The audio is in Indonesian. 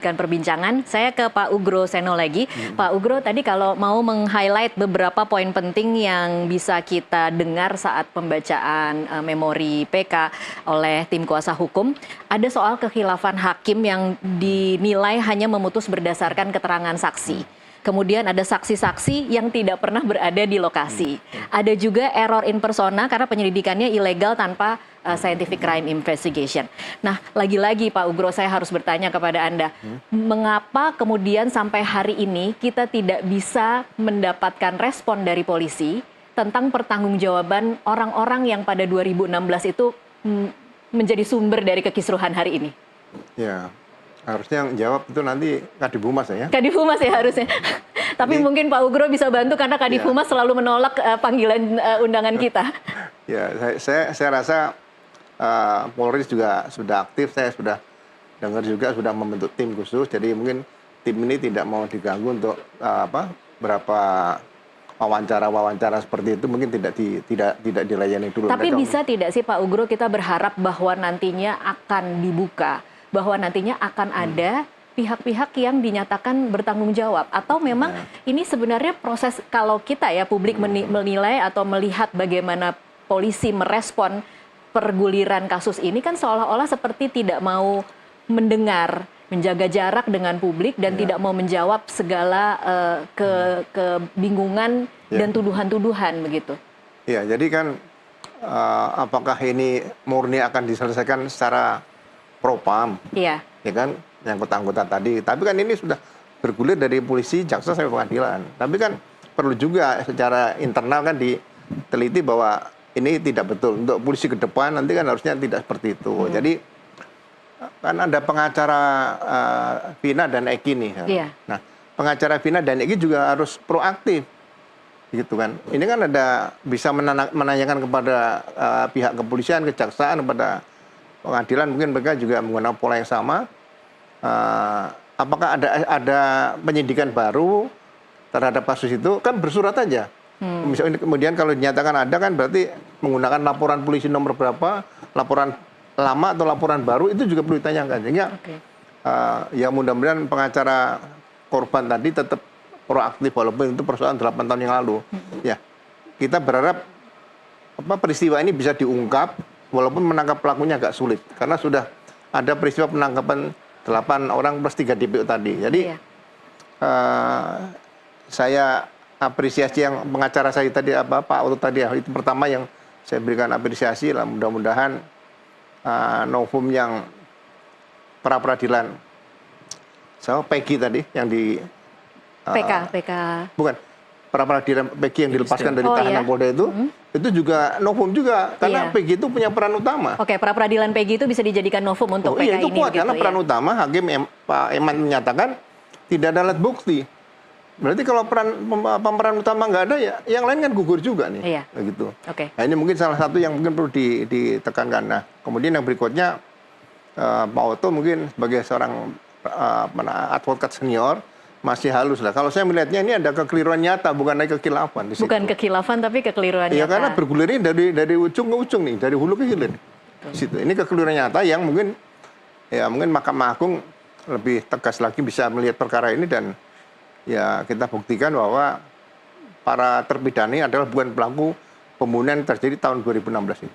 Perbincangan, saya ke Pak Ugro Seno lagi. Pak Ugro, tadi kalau mau meng-highlight beberapa poin penting yang bisa kita dengar saat pembacaan memori PK oleh tim kuasa hukum, ada soal kekhilafan hakim yang dinilai hanya memutus berdasarkan keterangan saksi. Kemudian ada saksi-saksi yang tidak pernah berada di lokasi. Ada juga error in persona karena penyelidikannya ilegal tanpa scientific crime investigation. Nah, lagi-lagi Pak Ugro, saya harus bertanya kepada Anda, mengapa kemudian sampai hari ini kita tidak bisa mendapatkan respon dari polisi tentang pertanggungjawaban orang-orang yang pada 2016 itu menjadi sumber dari kekisruhan hari ini? Ya, harusnya yang jawab itu nanti Kadif Humas ya. Kadif Humas ya harusnya. Tapi mungkin Pak Ugro bisa bantu karena Kadif Humas selalu menolak panggilan undangan kita. Ya, saya rasa Polri juga sudah aktif, saya sudah dengar juga sudah membentuk tim khusus, jadi mungkin tim ini tidak mau diganggu untuk berapa wawancara seperti itu mungkin tidak dilayani dulu. Tapi bisa tidak sih Pak Ugro kita berharap bahwa nantinya akan dibuka, bahwa nantinya akan ada pihak-pihak yang dinyatakan bertanggung jawab, atau memang ini sebenarnya proses kalau kita ya publik menilai atau melihat bagaimana polisi merespon perguliran kasus ini kan seolah-olah seperti tidak mau mendengar, menjaga jarak dengan publik dan tidak mau menjawab segala kebingungan dan tuduhan-tuduhan begitu. Ya, jadi kan apakah ini murni akan diselesaikan secara propam? Iya. Ya kan, yang anggota tadi. Tapi kan ini sudah bergulir dari polisi, jaksa sampai pengadilan. Tapi kan perlu juga secara internal kan diteliti bahwa ini tidak betul. Untuk polisi ke depan nanti kan harusnya tidak seperti itu. Jadi kan ada pengacara Vina dan Eki nih. Iya. Nah, pengacara Vina dan Eki juga harus proaktif, gitu kan. Ini kan ada bisa menanyakan kepada pihak kepolisian, kejaksaan, kepada pengadilan. Mungkin mereka juga menggunakan pola yang sama. Apakah ada penyidikan baru terhadap kasus itu? Kan bersurat aja. Misalnya kemudian kalau dinyatakan ada kan berarti menggunakan laporan polisi nomor berapa, laporan lama atau laporan baru itu juga perlu ditanyakan. Sehingga ya mudah-mudahan pengacara korban tadi tetap proaktif walaupun itu persoalan 8 tahun yang lalu. Ya, kita berharap peristiwa ini bisa diungkap walaupun menangkap pelakunya agak sulit karena sudah ada peristiwa penangkapan 8 orang plus 3 DPO tadi. Jadi saya apresiasi yang pengacara saya tadi Pak Oto tadi itu pertama yang saya berikan apresiasi lah, mudah-mudahan novum yang pra peradilan Peggy tadi yang di PK bukan pra peradilan Peggy yang dilepaskan dari tahanan Polda itu juga novum juga karena Peggy itu punya peran utama. Oke, pra peradilan Peggy itu bisa dijadikan novum untuk PK itu ini. Kuat karena peran utama hakim Pak Eman menyatakan tidak ada alat bukti. Berarti kalau pemeran utama nggak ada ya yang lain kan gugur juga nih. Iya. Gitu. Nah, ini mungkin salah satu yang mungkin perlu ditekankan. Nah, kemudian yang berikutnya Pak Oto mungkin sebagai seorang advokat senior masih halus lah. Kalau saya melihatnya ini ada kekeliruan nyata, bukan lagi kekhilafan. Bukan kekhilafan tapi kekeliruan nyata. Iya, karena bergulirnya dari ujung ke ujung nih, dari hulu ke hilir. Di situ. Ini kekeliruan nyata yang mungkin Mahkamah Agung lebih tegas lagi bisa melihat perkara ini dan ya kita buktikan bahwa para terpidana adalah bukan pelaku pembunuhan yang terjadi tahun 2016 ini.